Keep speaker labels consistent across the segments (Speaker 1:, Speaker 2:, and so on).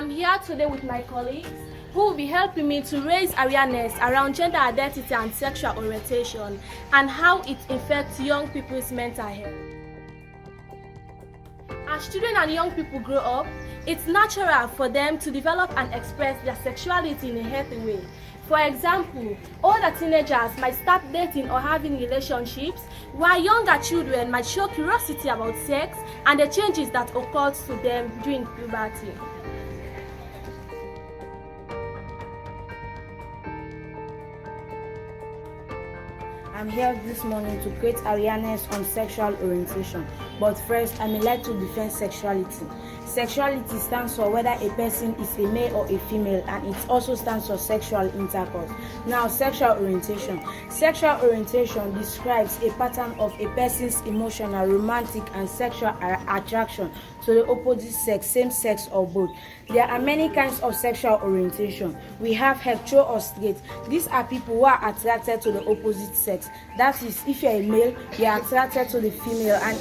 Speaker 1: I'm here today with my colleagues who will be helping me to raise awareness around gender identity and sexual orientation and how it affects young people's mental health. As children and young people grow up, it's natural for them to develop and express their sexuality in a healthy way. For example, older teenagers might start dating or having relationships, while younger children might show curiosity about sex and the changes that occur to them during puberty.
Speaker 2: I'm here this morning to create awareness on sexual orientation. But first, I may like to defend sexuality. Sexuality stands for whether a person is a male or a female, and it also stands for sexual intercourse. Now, sexual orientation. Sexual orientation describes a pattern of a person's emotional, romantic, and sexual attraction to the opposite sex, same sex, or both. There are many kinds of sexual orientation. We have hetero or straight. These are people who are attracted to the opposite sex. That is, if you're a male, you're attracted to the female, and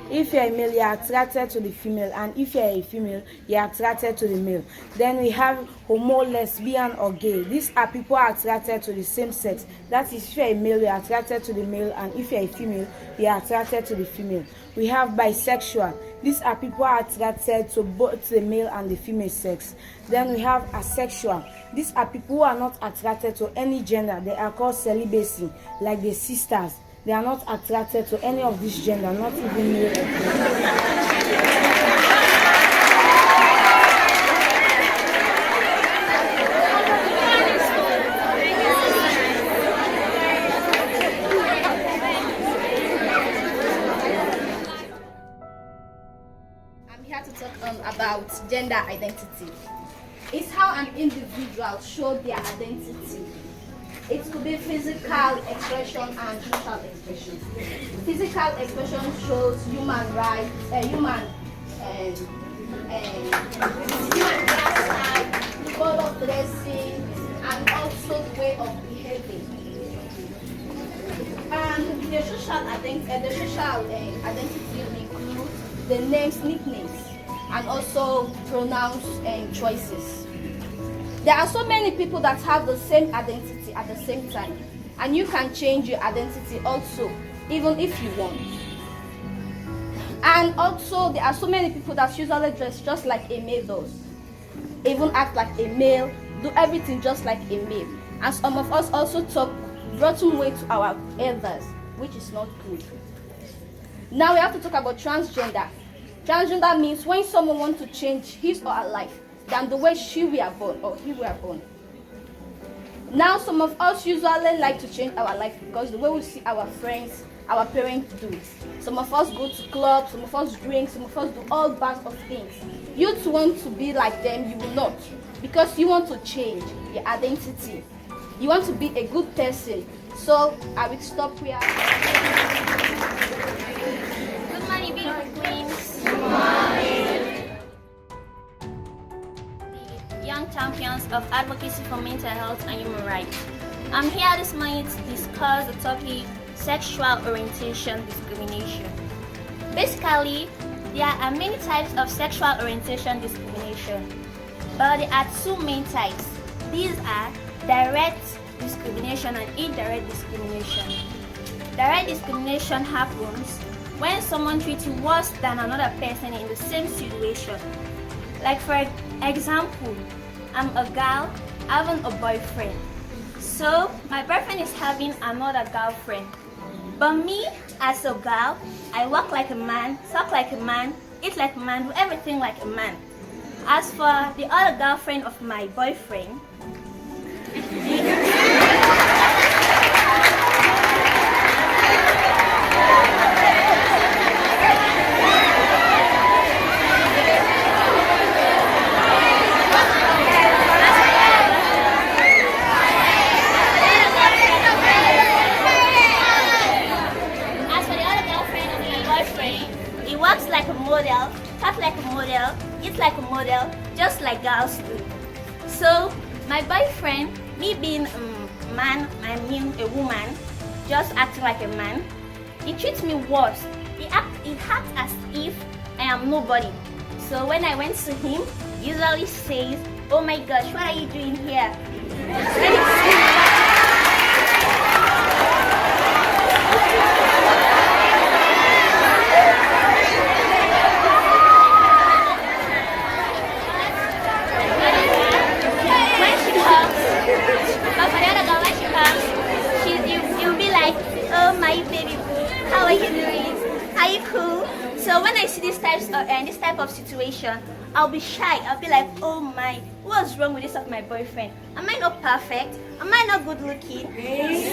Speaker 2: if you're a male, you're attracted to the female, and if you're a female, you're attracted to the male. Then we have homo, lesbian, or gay. These are people who are attracted to the same sex. That is, if you're a male, you're attracted to the male, and if you're a female, you're attracted to the female. We have bisexual. These are people who are attracted to both the male and the female sex. Then we have asexual. These are people who are not attracted to any gender. They are called celibacy, like the sisters. They are not attracted to any of this gender, not even male or female.
Speaker 3: I'm here to talk about gender identity. It's how an individual shows their identity. It could be physical expression and social expression. Physical expression shows human rights, human hairstyle, mode of dressing, and also the way of behaving. And the social identity includes the names, nicknames, and also pronouns and choices. There are so many people that have the same identity at the same time, and you can change your identity also, even if you want. And also, there are so many people that usually dress just like a male does, even act like a male, do everything just like a male. And some of us also talk rotten way to our elders, which is not good. Now we have to talk about transgender. Transgender means when someone wants to change his or her life than the way she were born or he were born. Now some of us usually like to change our life because the way we see our friends, our parents do it. Some of us go to clubs, some of us drink, some of us do all kinds of things. You too want to be like them, you will not, because you want to change your identity. You want to be a good person. So I will stop here.
Speaker 4: Good morning, beautiful queens. Good morning. Young champions of advocacy for mental health and human rights. I'm here this morning to discuss the topic sexual orientation discrimination. Basically, there are many types of sexual orientation discrimination, but there are two main types. These are direct discrimination and indirect discrimination. Direct discrimination happens when someone treats you worse than another person in the same situation. Like for example, I'm a girl having a boyfriend. So my boyfriend is having another girlfriend. But me as a girl, I walk like a man, talk like a man, eat like a man, do everything like a man. As for the other girlfriend of my boyfriend, walks like a model, talk like a model, eat like a model, just like girls do. So my boyfriend, me being a man, I mean a woman, just acting like a man, he treats me worse. He acts as if I am nobody. So when I went to him, he usually says, "Oh my gosh, what are you doing here?" You'll be like, "Oh my baby boo, how are you doing? Are you cool?" So when I see this type of situation, I'll be shy. I'll be like, "Oh my, what's wrong with this of my boyfriend? Am I not perfect? Am I not good looking?"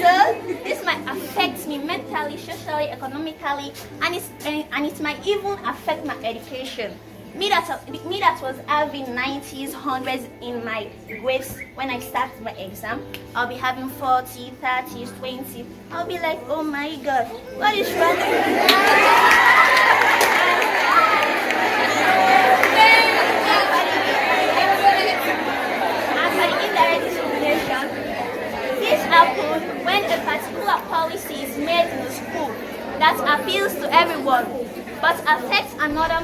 Speaker 4: So this might affect me mentally, socially, economically, and it might even affect my education. Me that was having 90s, 100s in my grades when I started my exam, I'll be having 40, 30s, 20. I'll be like, "Oh my God, what is wrong with me?" And for the indirect discrimination, this happens when a particular policy is made in the school that appeals to everyone but affects another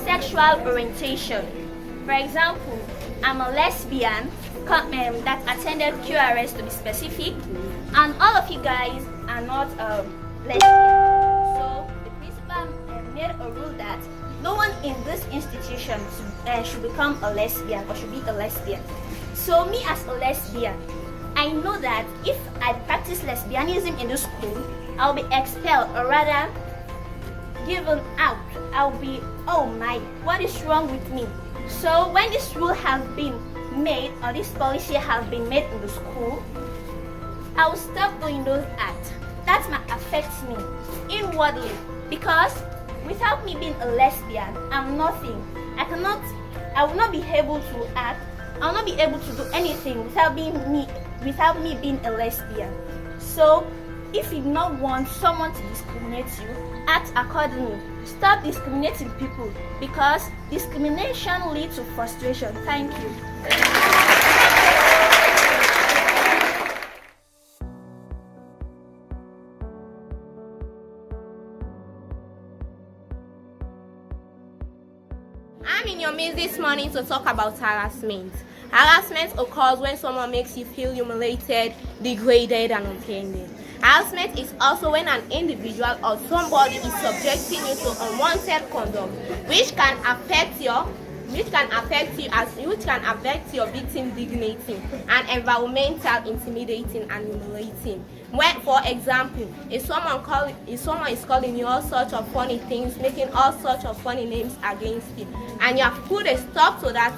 Speaker 4: sexual orientation. For example, I'm a lesbian that attended QRS to be specific, and all of you guys are not lesbian. So the principal made a rule that no one in this institution should become a lesbian or should be a lesbian. So me as a lesbian, I know that if I practice lesbianism in the school, I'll be expelled, or rather given out. I'll be, "Oh my, what is wrong with me?" So when this rule has been made, or this policy has been made in the school, I will stop doing those acts. That might affect me inwardly, because without me being a lesbian, I'm nothing. I will not be able to act. I'll not be able to do anything without me being a lesbian. So if you don't want someone to discriminate you, act accordingly. Stop discriminating people, because discrimination leads to frustration. Thank you.
Speaker 5: I'm in your midst this morning to talk about harassment. Harassment occurs when someone makes you feel humiliated, degraded, and offended. Harassment is also when an individual or somebody is subjecting you to unwanted conduct, which can affect your victim dignity, and environmental intimidating and humiliating. When, for example, if someone is calling you all sorts of funny things, making all sorts of funny names against you, and you have put a stop to that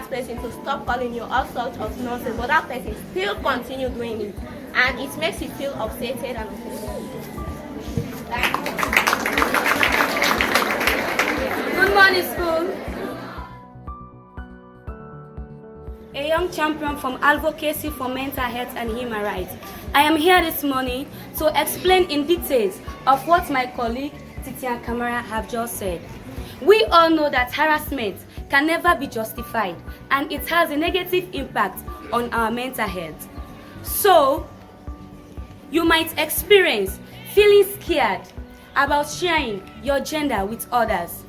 Speaker 5: person to stop calling you all sorts of nonsense, but that person still continue doing it, and it makes you feel upset and offended.
Speaker 2: Good morning, school. A young champion from Advocacy for Mental Health and Human Rights. I am here this morning to explain in details of what my colleague Titian Kamara have just said. We all know that harassment can never be justified, and it has a negative impact on our mental health. So, you might experience feeling scared about sharing your gender with others,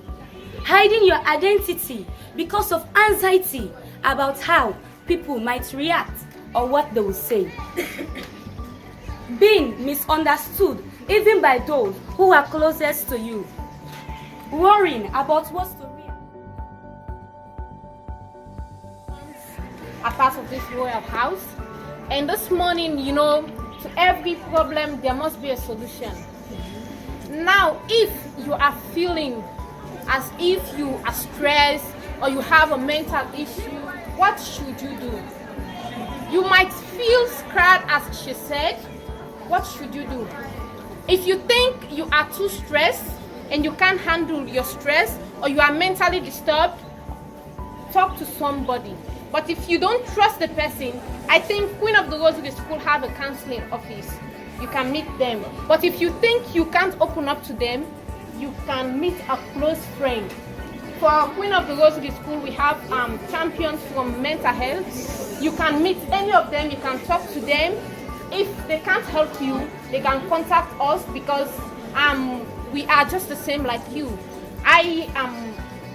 Speaker 2: hiding your identity because of anxiety about how people might react or what they will say, being misunderstood even by those who are closest to you, worrying about what's to react.
Speaker 6: A part of this royal house, and this morning, to every problem there must be a solution. Now, if you are feeling as if you are stressed or you have a mental issue, what should you do? You might feel scared, as she said. What should you do? If you think you are too stressed and you can't handle your stress, or you are mentally disturbed, talk to somebody. But if you don't trust the person, I think Queen of the Rosary School have a counseling office. You can meet them. But if you think you can't open up to them, you can meet a close friend. For Queen of the Rosary School, we have champions from mental health. You can meet any of them, you can talk to them. If they can't help you, they can contact us, because we are just the same like you. I am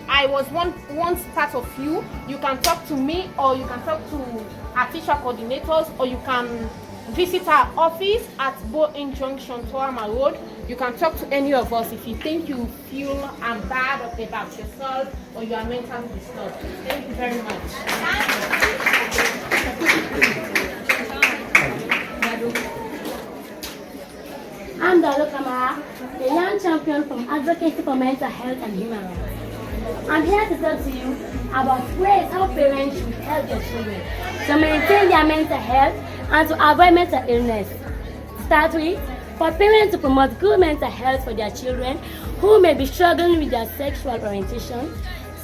Speaker 6: I was once part of you, you can talk to me, or you can talk to our teacher coordinators, or you can visit our office at Boeing Junction, Toama Road. You can talk to any of us if you think you feel bad about yourself or you are mentally disturbed. Thank you very much.
Speaker 7: I'm Dalo Kamara, a young champion from Advocacy for Mental Health and Human Rights. I'm here to talk to you about ways how parents should help their children to maintain their mental health and to avoid mental illness. Start with, for parents to promote good mental health for their children who may be struggling with their sexual orientation,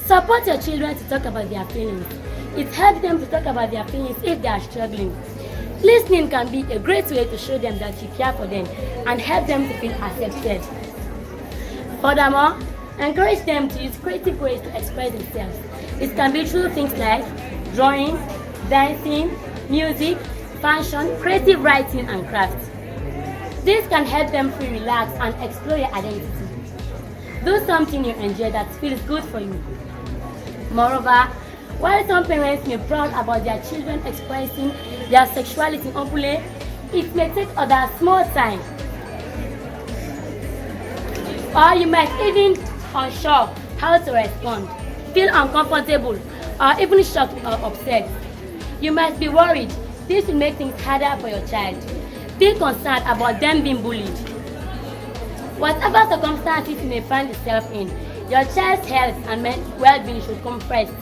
Speaker 7: support your children to talk about their feelings. It helps them to talk about their feelings if they are struggling. Listening can be a great way to show them that you care for them and help them to feel accepted. Furthermore, encourage them to use creative ways to express themselves. It can be through things like drawing, dancing, music, fashion, creative writing, and crafts. This can help them feel relaxed and explore their identity. Do something you enjoy that feels good for you. Moreover, while some parents may be proud about their children expressing their sexuality openly, it may take others more time. Or you might even unsure how to respond, feel uncomfortable, or even shocked or upset. You might be worried. This will make things harder for your child. Be concerned about them being bullied. Whatever circumstances you may find yourself in, your child's health and well-being should come first.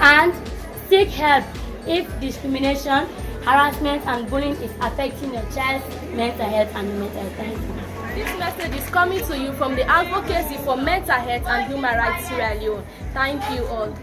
Speaker 7: And seek help if discrimination, harassment, and bullying is affecting your child's mental health and mental health.
Speaker 1: This message is coming to you from the Advocacy for Mental Health and Human Rights Sierra Leone. Thank you all.